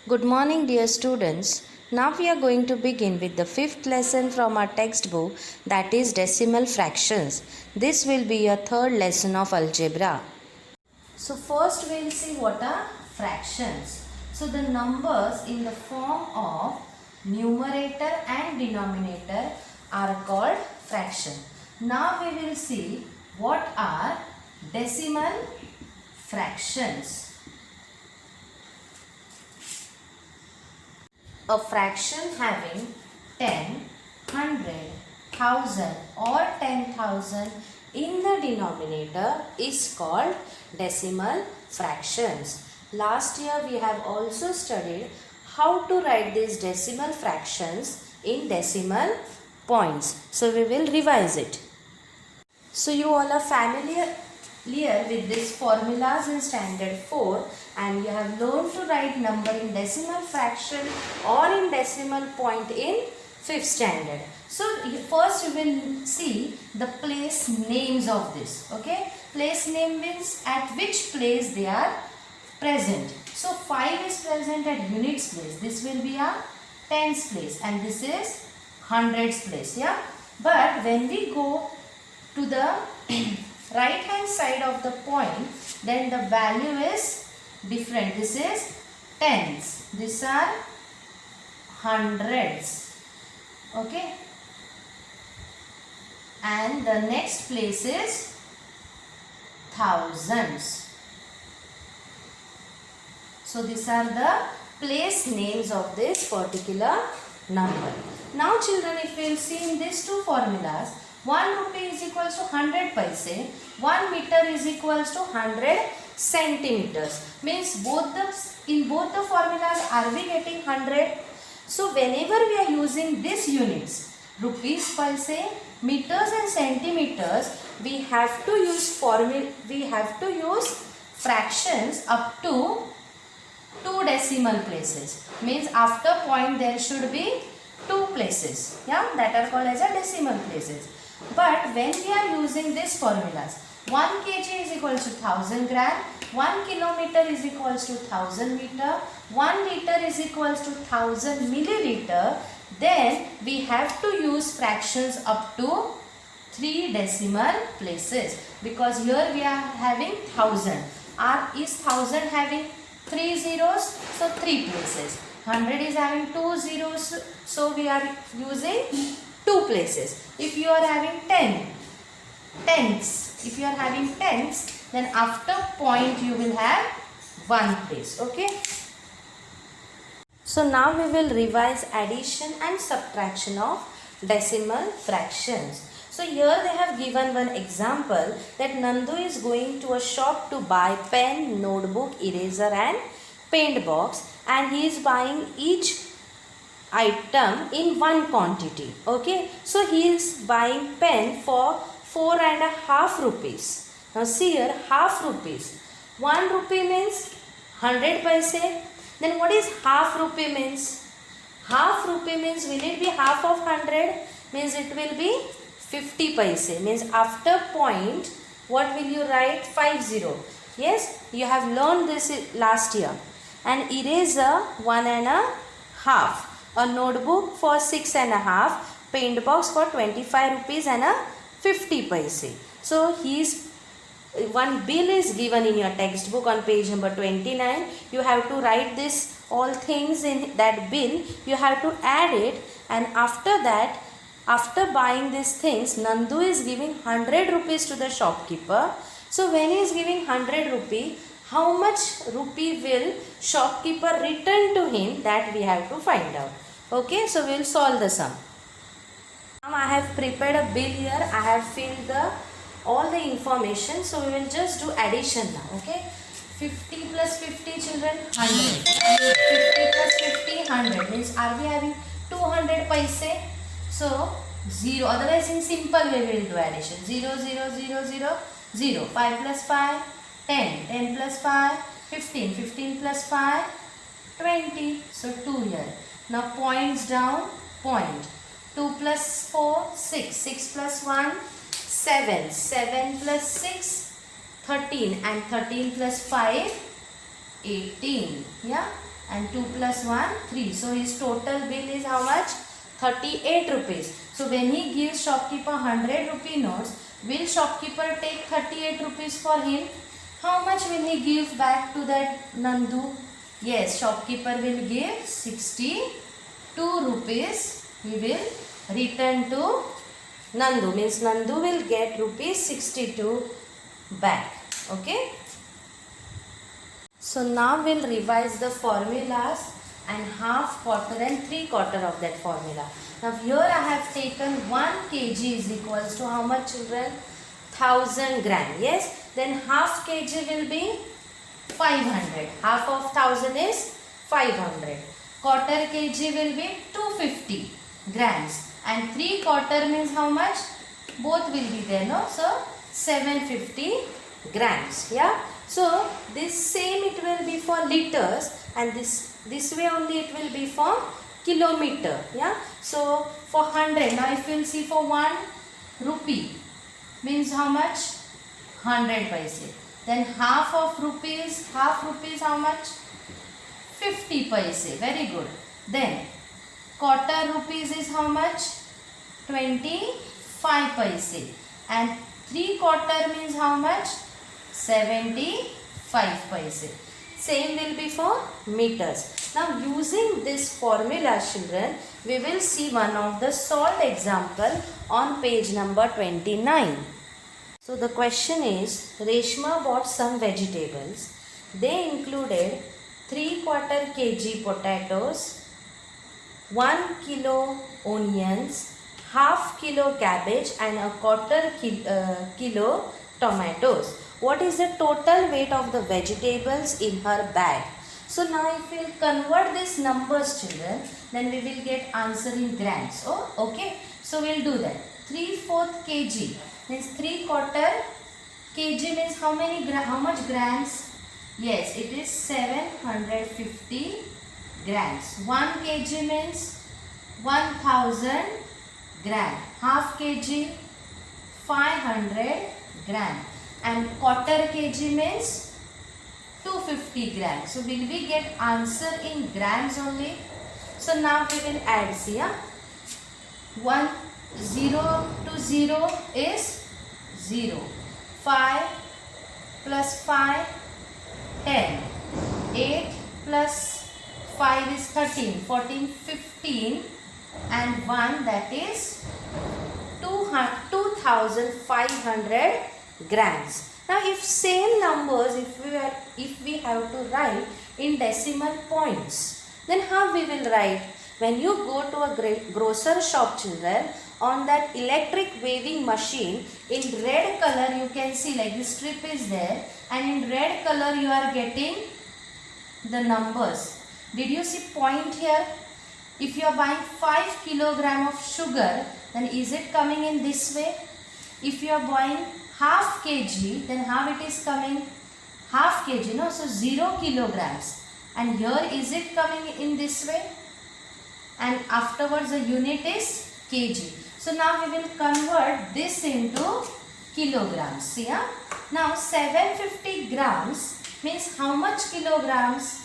Good morning, dear students. Now we are going to begin with the fifth lesson from our textbook, that is decimal fractions. This will be your third lesson of algebra. So first we will see what are fractions. So the numbers in the form of numerator and denominator are called fraction. Now we will see what are decimal fractions. A fraction having 10, 100, 1000 or 10,000 in the denominator is called decimal fractions. Last year we have also studied how to write these decimal fractions in decimal points. So we will revise it. So you all are familiar with these formulas in standard 4 and you have learned to write number in decimal fraction or in decimal point in 5th standard. So first you will see the place names of this. Okay, place name means at which place they are present. So 5 is present at units place. This will be a tens place and this is hundreds place. Yeah, but when we go to the right hand side of the point, then the value is different. This is tens, these are hundreds. Okay, and the next place is thousands. So these are the place names of this particular number. Now children, if we will see in these two formulas, 1 rupee is equals to 100 paise, 1 meter is equals to 100 centimeters. Means in both the formulas are we getting 100? So whenever we are using these units, rupees, paise, meters and centimeters, we have to use fractions up to 2 decimal places. Means after point there should be 2 places. Yeah, that are called as a decimal places. But when we are using these formulas, 1 kg is equal to 1000 gram, 1 kilometer is equal to 1000 meter, 1 liter is equal to 1000 milliliter, then we have to use fractions up to 3 decimal places. Because here we are having 1000. Is 1000 having 3 zeros? So 3 places. 100 is having 2 zeros. So we are using 2 places. If you are having tens, then after point you will have 1 place. Okay. So now we will revise addition and subtraction of decimal fractions. So here they have given one example that Nandu is going to a shop to buy pen, notebook, eraser and paint box, and he is buying each item in one quantity. Okay, so he is buying pen for 4.5 rupees. Now see here, half rupees. 1 rupee means 100 paise. Then what is half rupee means? Half rupee means, will it be half of 100? Means it will be 50 paise. Means after point, what will you write? 50. Yes, you have learned this last year. An eraser 1.5. A notebook for 6.5, paint box for 25 rupees and a 50 paise. So one bill is given in your textbook on page number 29. You have to write this all things in that bill. You have to add it, and after that, after buying these things, Nandu is giving 100 rupees to the shopkeeper. So when he is giving 100 rupee, how much rupee will shopkeeper return to him, that we have to find out. Okay, so we will solve the sum. Now I have prepared a bill here. I have filled all the information. So we will just do addition now. Okay, 50 plus 50 children, 100. 50 plus 50, 100. Means are we having 200 paise? So 0. Otherwise in simple way we will do addition. 0, 0, 0, 0, 0. 5 plus 5, 10. 10 plus 5, 15. 15 plus 5, 20. So 2 here. Now points down, point. 2 plus 4, 6. 6 plus 1, 7. 7 plus 6, 13. And 13 plus 5, 18. Yeah. and 2 plus 1, 3. So his total bill is how much? 38 rupees. So when he gives shopkeeper 100 rupee notes, will shopkeeper take 38 rupees for him? How much will he give back to that Nandu? Yes, shopkeeper will give 62 rupees. He will return to Nandu. Means Nandu will get rupees 62 back. Okay. So now we'll revise the formulas and half, quarter and 3/4 of that formula. Now here I have taken 1 kg is equals to how much, children? 1000 gram. Yes. Then half kg will be 500. Half of 1000 is 500. Quarter kg will be 250 grams. And 3/4 means how much? Both will be there, no? So 750 grams. Yeah. So this same it will be for liters, and this way only it will be for kilometer. Yeah. So for 100, now if you will see for 1 rupee means how much? 100 paise. Then half rupees how much? 50 paise. Very good. Then quarter rupees is how much? 25 paise. And 3/4 means how much? 75 paise. Same will be for meters. Now using this formula, children, we will see one of the solved example on page number 29. So the question is, Reshma bought some vegetables. They included 3/4 kg potatoes, 1 kilo onions, half kilo cabbage and a quarter kilo tomatoes. What is the total weight of the vegetables in her bag? So now if we will convert these numbers, children, then we will get answer in grams. Oh, okay. So we will do that. 3/4 kg means 3/4 kg means how much grams? Yes, it is 750 grams. 1 kg means 1000 gram. Half kg 500 gram. And quarter kg means 250 grams. So will we get answer in grams only? So now we will add. See, 1 0 to 0 is 0. 5 plus 5 10. 8 plus 5 is 13. 14 15 and 1, that is 2500 grams. Now if same numbers if we have to write in decimal points, then how we will write? When you go to a grocer shop, children, on that electric waving machine, in red color you can see like this strip is there, and in red color you are getting the numbers. Did you see point here? If you are buying 5 kilogram of sugar, then is it coming in this way? If you are buying half kg, then how it is coming? Half kg, no? So 0 kilograms. And here is it coming in this way? And afterwards the unit is kg. So now we will convert this into kilograms. See, now 750 grams means how much kilograms?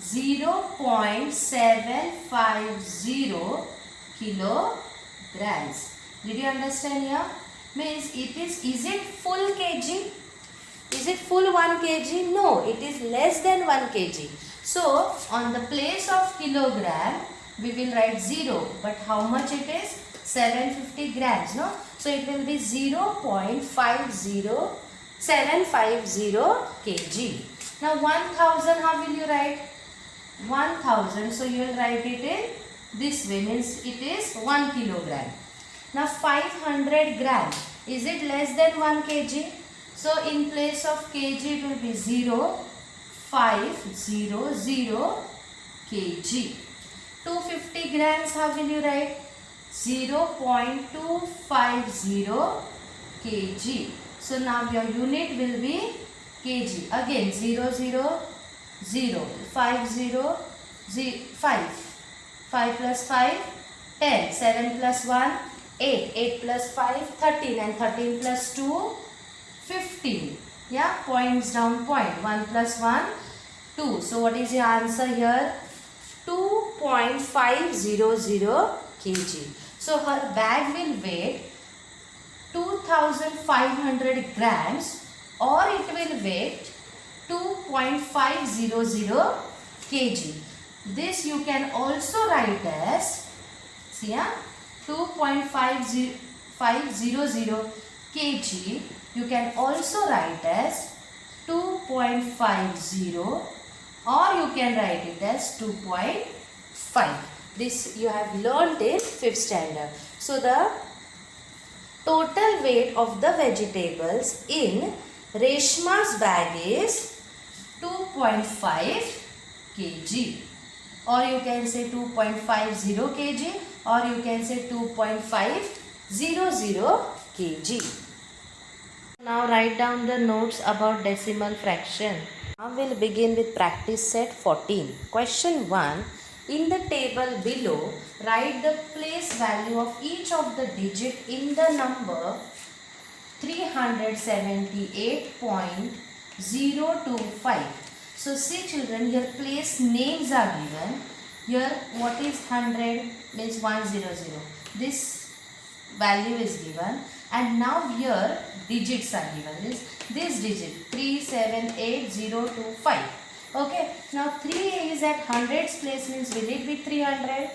0.750 kilograms. Did you understand here? Means is it full kg? Is it full 1 kg? No, it is less than 1 kg. So on the place of kilogram we will write 0, but how much it is? 750 grams, no? So it will be 0.750 kg. Now 1000, how will you write? 1000, so you will write it in this way, means it is 1 kilogram. Now 500 gram, is it less than 1 kg? So in place of kg it will be 0.500 kg. 250 grams, how will you write? 0.250 kg. So now your unit will be kg. Again 0 0 0 5 0 5 5 plus 5 10 7 plus 1 8 8 plus 5 13 and 13 plus 2 15. Yeah, points down point. 1 plus 1 2. So what is your answer here? 2.500 kg. So her bag will weigh 2500 grams or it will weigh 2.500 kg. This you can also write as, see, 2.500 kg you can also write as 2.50 or you can write it as 2.5. This you have learnt in 5th standard. So the total weight of the vegetables in Reshma's bag is 2.5 kg, or you can say 2.50 kg, or you can say 2.500 kg. Now write down the notes about decimal fraction. Now we'll begin with practice set 14. Question 1. In the table below, write the place value of each of the digit in the number 378.025. So see children, here place names are given. Here what is 100 means 100. This value is given, and now here digits are given. This digit 378025. Okay, now 3 is at hundreds place means will it be 300?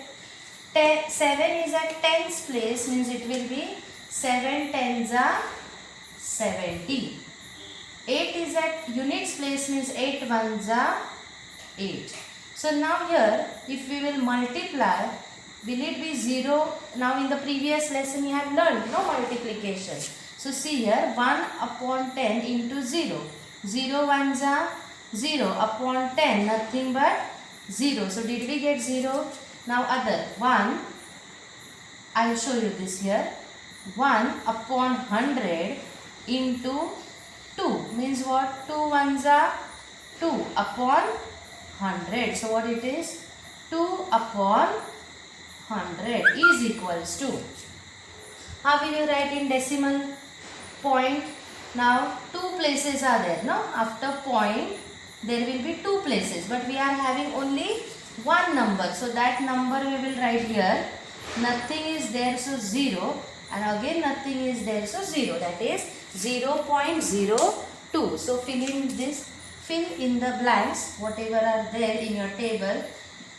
7 is at tens place means it will be 7 tens are 70. 8 is at units place means 8 ones are 8. So now here if we will multiply, will it be 0? Now in the previous lesson you have learned no multiplication. So see here 1 upon 10 into 0. 0 ones are 0 upon 10 nothing but 0. So did we get 0? Now other 1, I will show you this here. 1 upon 100 into 2 means what? 2 ones are 2 upon 100. So what it is? 2 upon 100 is equals to. How will you write in decimal point? Now 2 places are there. No? After point there will be 2 places, but we are having only one number. So that number we will write here. Nothing is there, so 0, and again nothing is there, so 0. That is 0.02. So fill in the blanks, whatever are there in your table,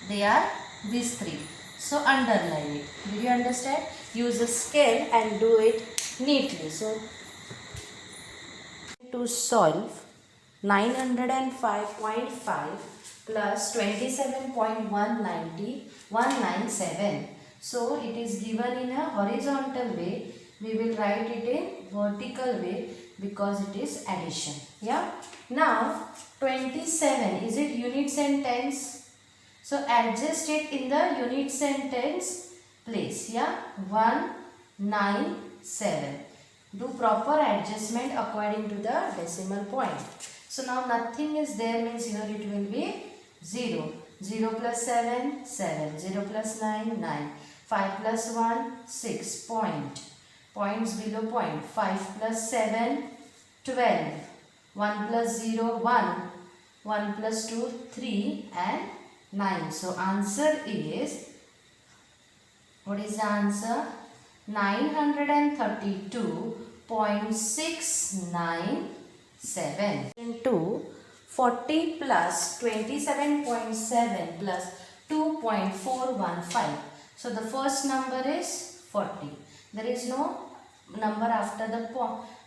they are these 3. So underline it. Did you understand? Use a scale and do it neatly. So to solve 905.5 plus 27.197. So it is given in a horizontal way. We will write it in vertical way because it is addition. Yeah. Now 27, is it units and tens? So adjust it in the units and tens place. Yeah. 197. Do proper adjustment according to the decimal point. So now nothing is there means here it will be 0. 0 plus 7, 7. 0 plus 9, 9. 5 plus 1, 6. Points below point. 5 plus 7, 12. 1 plus 0, 1. 1 plus 2, 3 and 9. So answer is, what is the answer? 932.697 into 40 plus 27.7 plus 2.415. So the first number is 40. There is no number after the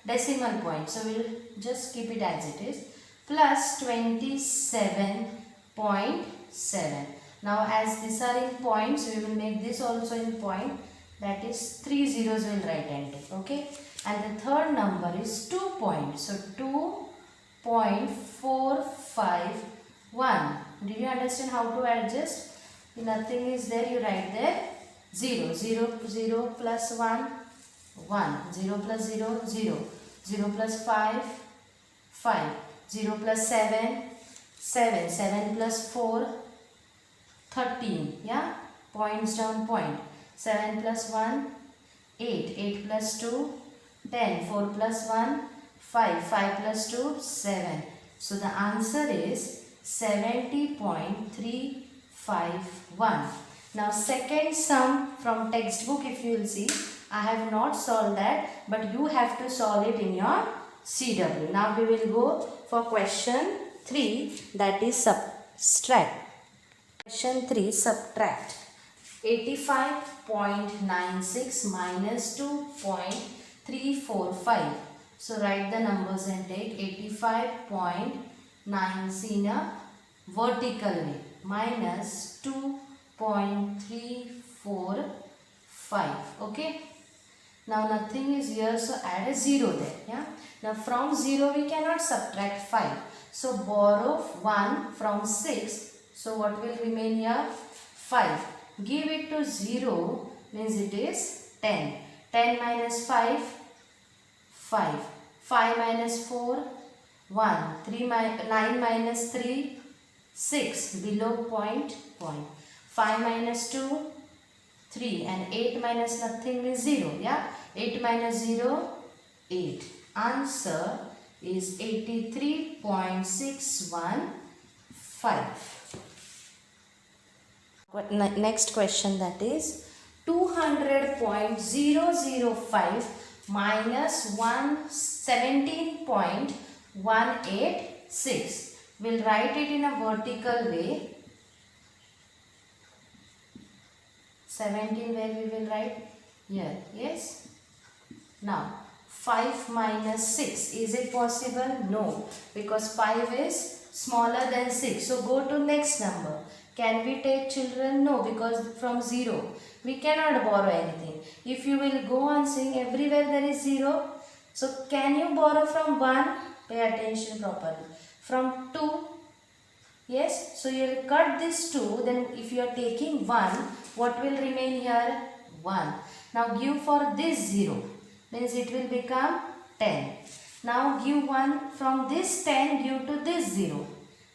decimal point. So we will just keep it as it is. Plus 27.7. Now as these are in points, we will make this also in point. That is 3 zeros will write and take. Okay. And the third number is 2 points. So 2.451. Did you understand how to adjust? If nothing is there, you write there 0. 0, 0 plus 1, 1. 0 plus 0, 0. 0 plus 5, 5. 0 plus 7, 7. 7 plus 4, 13. Yeah. Points down point. 7 plus 1, 8. 8 plus 2, 10. 4 plus 1, 5. 5 plus 2, 7. So the answer is 70.351. Now second sum from textbook, if you will see, I have not solved that, but you have to solve it in your CW. Now we will go for question 3, that is subtract. Question 3, subtract. 85.96 minus 2.345. So write the numbers and take 85.9 in a vertical way minus 2.345. Okay. Now nothing is here, so add a 0 there. Yeah. Now from 0 we cannot subtract 5. So borrow 1 from 6. So what will remain here? 5. Give it to 0 means it is 10. 10 minus 5, 5. 5 minus 4, 1. 9 minus 3, 6. Below point. 5 minus 2, 3. And 8 minus nothing is 0. Yeah. 8 minus 0, 8. Answer is 83.615. Next question, that is 200.005 minus 117.186. We'll write it in a vertical way. 17 where we will write? Here. Yes. Now 5 minus 6. Is it possible? No. Because 5 is smaller than 6. So go to next number. Can we take children? No, because from 0 we cannot borrow anything. If you will go on seeing everywhere there is 0. So can you borrow from 1? Pay attention properly. From 2? Yes. So you will cut this 2. Then if you are taking 1, what will remain here? 1. Now give for this 0. Means it will become 10. Now give 1 from this 10, give to this 0.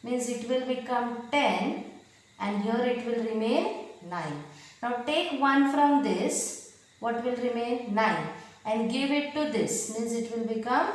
Means it will become 10. And here it will remain 9. Now take 1 from this. What will remain? 9. And give it to this. Means it will become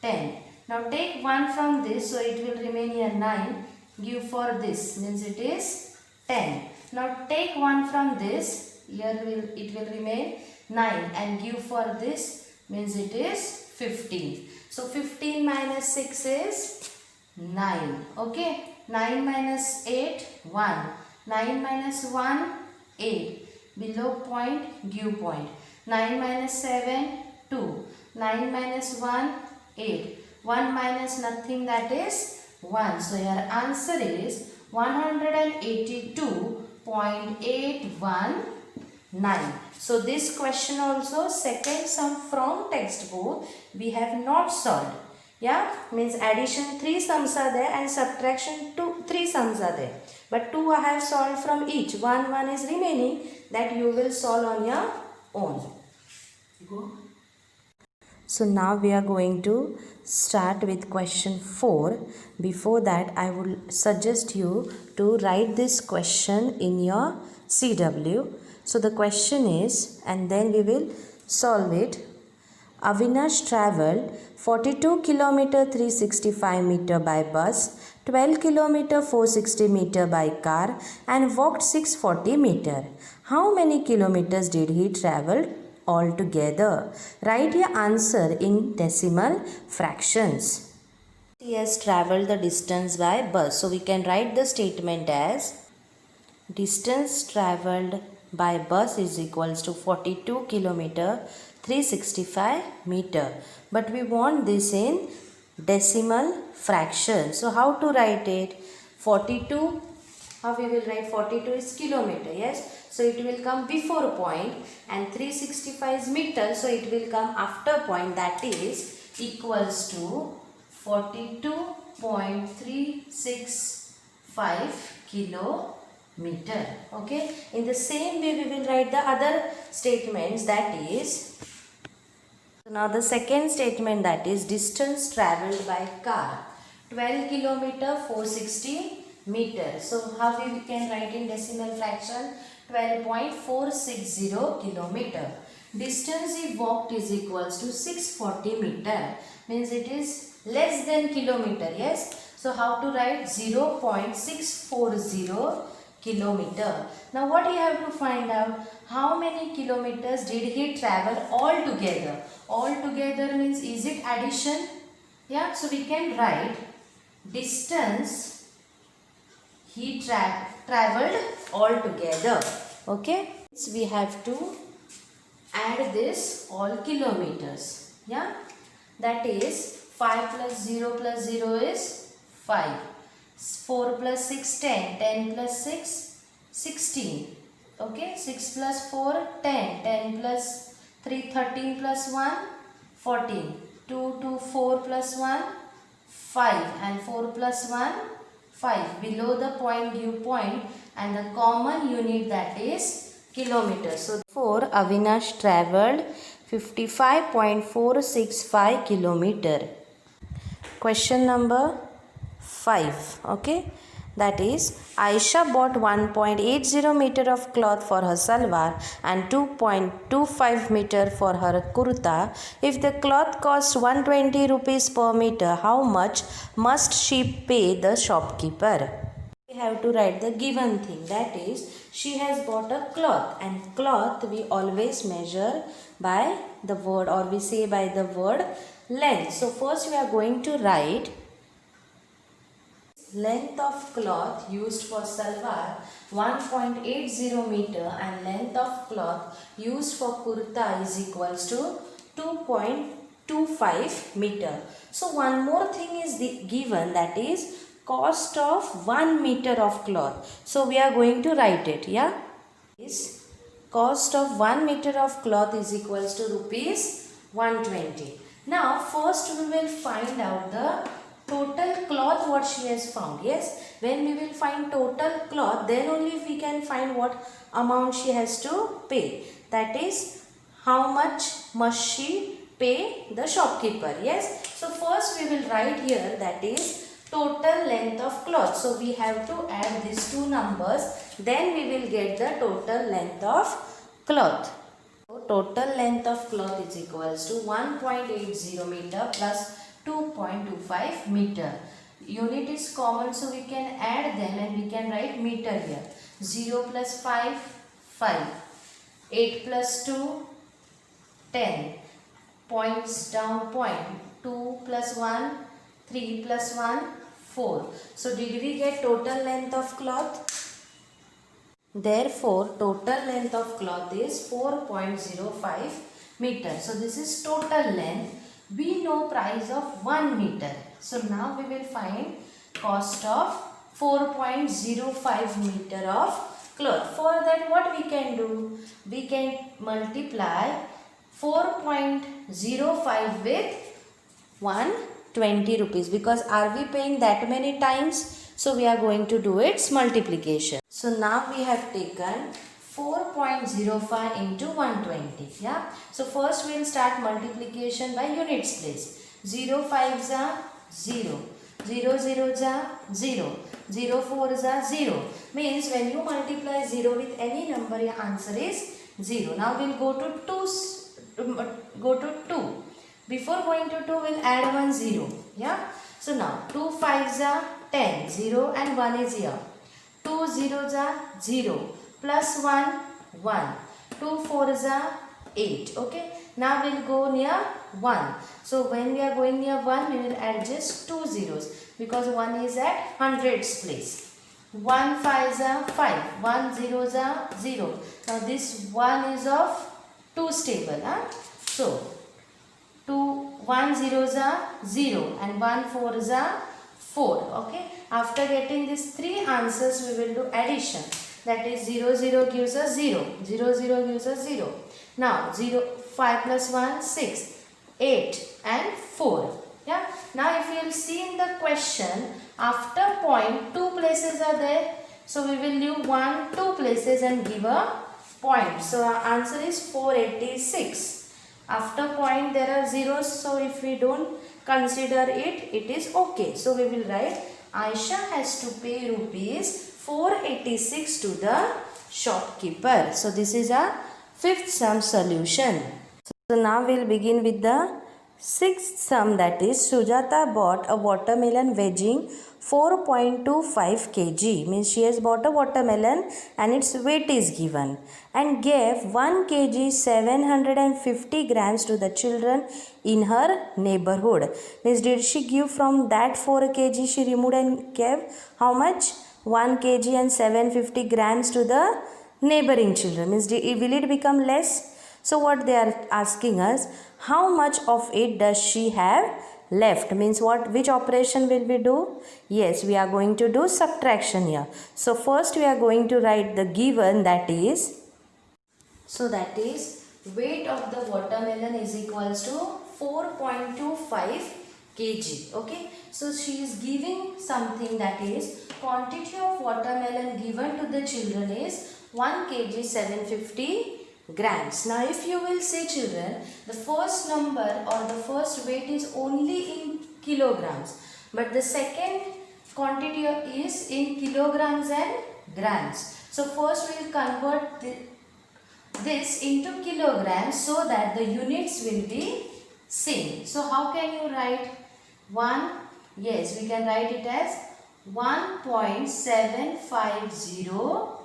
10. Now take 1 from this. So it will remain here 9. Give for this. Means it is 10. Now take 1 from this. Here it will remain 9. And give for this. Means it is 15. So 15 minus 6 is 9. Okay. 9 minus 8, 1. 9 minus 1, 8. Below point, give point. 9 minus 7, 2. 9 minus 1, 8. 1 minus nothing, that is 1. So your answer is 182.819. So this question also, second sum from textbook, we have not solved. Yeah, means addition 3 sums are there and subtraction 3 sums are there. But 2 I have solved from each. 1 is remaining, that you will solve on your own. Go. So now we are going to start with question 4. Before that, I would suggest you to write this question in your CW. So the question is, and then we will solve it. Avinash travelled 42 km 365 meter by bus, 12 km 460 meter by car and walked 640 meter. How many kilometers did he travel altogether? Write your answer in decimal fractions. He has travelled the distance by bus. So we can write the statement as distance travelled by bus is equals to 42 km 365 meter. But we want this in decimal fraction. So how to write it? 42, how we will write? 42 is kilometer, yes. So it will come before point, and 365 is meter, so it will come after point, that is equals to 42.365 kilometer. Okay. In the same way we will write the other statements, that is, now the second statement, that is distance travelled by car, 12 km 460 meter. So how we can write in decimal fraction? 12.460 kilometer. Distance he walked is equals to 640 meter. Means it is less than kilometer, yes. So how to write 0.640 kilometer. Now what you have to find out, how many kilometers did he travel altogether? Altogether means, is it addition? Yeah, so we can write distance he traveled altogether. Okay, so we have to add this all kilometers. Yeah, that is 5 plus 0 plus 0 is 5. 4 plus 6 10. 10 plus 6 16. Okay, 6 plus 4 10. 10 plus 3 13 plus 1 14. 2 to 4 plus 1 5 and 4 plus 1 5. Below the point give point and the common unit, that is kilometers. So therefore Avinash travelled 55.465 kilometer. Question number 5. Okay, that is Aisha bought 1.80 meter of cloth for her salwar and 2.25 meter for her kurta. If the cloth costs 120 rupees per meter, how much must she pay the shopkeeper? We have to write the given thing, that is she has bought a cloth, and cloth we always measure by the word, or we say by the word length. So first we are going to write length of cloth used for salwar 1.80 meter and length of cloth used for kurta is equals to 2.25 meter. So one more thing is given, that is cost of 1 meter of cloth. So we are going to write it. Yeah, is cost of 1 meter of cloth is equals to rupees 120. Now first we will find out the total cloth what she has found. Yes, when we will find total cloth, then only we can find what amount she has to pay. That is how much must she pay the shopkeeper. Yes, so first we will write here, that is total length of cloth. So we have to add these two numbers, then we will get the total length of cloth. So total length of cloth is equals to 1.80 meter plus 2.25 meter. Unit is common, so we can add them and we can write meter here. 0 plus 5 5. 8 plus 2 10. Points down point. 2 plus 1 3 plus 1 4. So did we get total length of cloth? Therefore total length of cloth is 4.05 meter. So this is total length. We know price of 1 meter. So now we will find cost of 4.05 meter of cloth. For that what we can do? We can multiply 4.05 with 120 rupees, because are we paying that many times? So we are going to do its multiplication. So now we have taken 4.05 into 120. Yeah. So first we will start multiplication by units place. 0 5s are 0. 0 0s are 0. 0 4s are 0. Means when you multiply 0 with any number, your answer is 0. Now we will go to 2. Before going to 2, we will add 1 0. Yeah. So now 2 5s are 10. 0 and 1 is here. 2 zeros are 0. Plus 1 1. 2 4s are 8. Okay. Now we will go near 1. So when we are going near 1, we will add just 2 zeros, because 1 is at hundreds place. 1 5s are 5. 1 zeros are 0. Now this 1 is of 2's table. So 1 zeros are 0 and 1 4s are 4. Okay. After getting these 3 answers, we will do addition. That is 0 0 gives us 0. 0 0 gives us 0. Now 5 plus 1 6. 8 and 4. Yeah. Now if you will see in the question, after point 2 places are there. So we will leave 1 2 places and give a point. So our answer is 486. After point there are zeros, so if we don't consider it, it is okay. So we will write Aisha has to pay rupees 486 to the shopkeeper. So this is a fifth sum solution. So now we will begin with the Sixth sum, that is Sujata bought a watermelon weighing 4.25 kg, means she has bought a watermelon and its weight is given, and gave 1 kg 750 grams to the children in her neighborhood. Means did she give from that 4 kg she removed and gave how much? 1 kg and 750 grams to the neighboring children. Means will it become less? So what they are asking us, how much of it does she have left? Means what, which operation will we do? Yes, we are going to do subtraction here. So first we are going to write the given, that is weight of the watermelon is equals to 4.25 kg. Okay, so she is giving something, that is quantity of watermelon given to the children is 1 kg 750 grams. Now if you will say children, the first number or the first weight is only in kilograms, but the second quantity is in kilograms and grams. So first we will convert this into kilograms so that the units will be same. So how can you write 1? Yes, we can write it as 1.750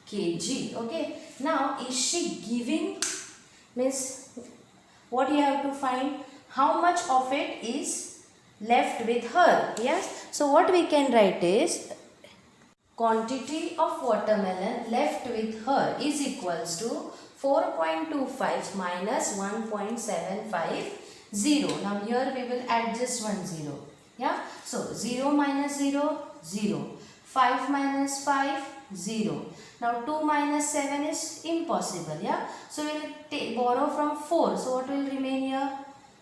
kg. Okay, now is she giving, means what you have to find, how much of it is left with her. Yes, so what we can write is quantity of watermelon left with her is equals to 4.25 minus 1.750. Now here we will add just one 0. Yeah, so 0 minus 0, 0. 5 minus 5, 0. Now 2 minus 7 is impossible. Yeah, so we will borrow from 4. So what will remain here?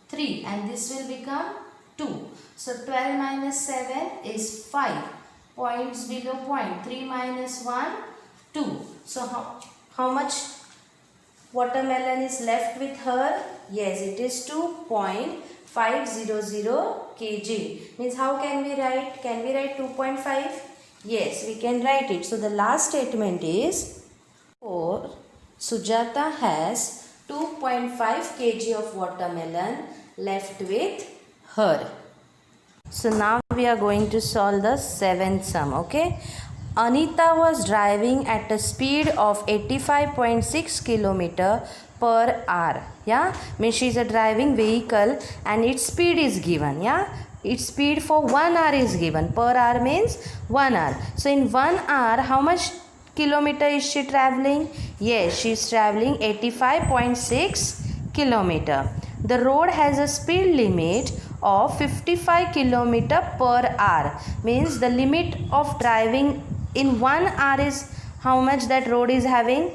3, and this will become 2. So 12 minus 7 is 5. Points below point. 3 minus 1, 2. So how much watermelon is left with her? Yes, it is 2.500 kg. Means how can we write? Can we write 2.5? Yes, we can write it. So the last statement is, for Sujata has 2.5 kg of watermelon left with her. So now we are going to solve the seventh sum. Okay, Anita was driving at a speed of 85.6 km per hour. Yeah, means she is a driving vehicle and its speed is given. Yeah, its speed for 1 hour is given. Per hour means 1 hour. So in 1 hour, how much kilometer is she traveling? Yes, she is traveling 85.6 km. The road has a speed limit of 55 km per hour. Means the limit of driving in 1 hour is how much that road is having?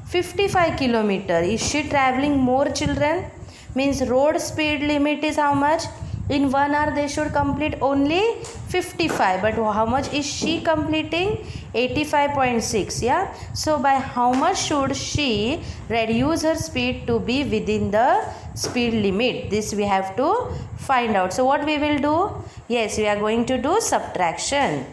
55 km. Is she traveling more, children? Means road speed limit is how much? In 1 hour they should complete only 55, but how much is she completing? 85.6. Yeah, so by how much should she reduce her speed to be within the speed limit? This we have to find out. So what we will do? Yes, we are going to do subtraction.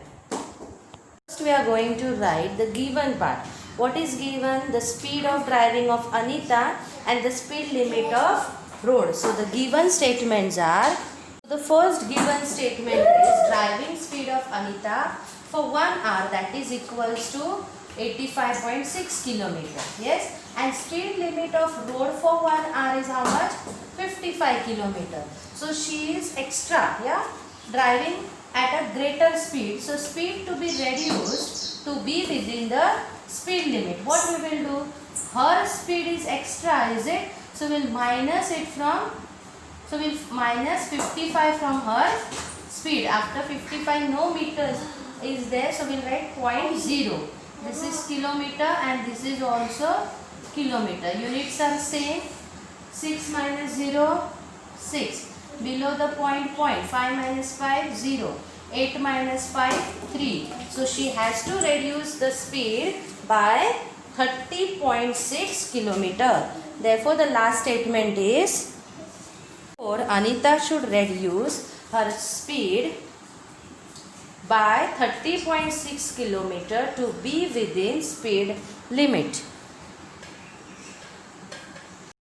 First we are going to write the given part. What is given? The speed of driving of Anita and the speed limit of road. So the given statements are, the first given statement is driving speed of Anita for 1 hour, that is equals to 85.6 km. Yes, and speed limit of road for 1 hour is how much? 55 km. So she is extra, yeah, driving at a greater speed. So speed to be reduced to be within the speed limit. What we will do? Her speed is extra, is it? So we will minus it from, so we will minus 55 from her speed. After 55 no meters is there, so we will write 0.0. This is kilometer and this is also kilometer. Units are same. 6 minus 0, 6. Below the point, 5 minus 5, 0. 8 minus 5, 3. So she has to reduce the speed by 30.6 km. Therefore the last statement is, for Anita should reduce her speed by 30.6 km to be within speed limit.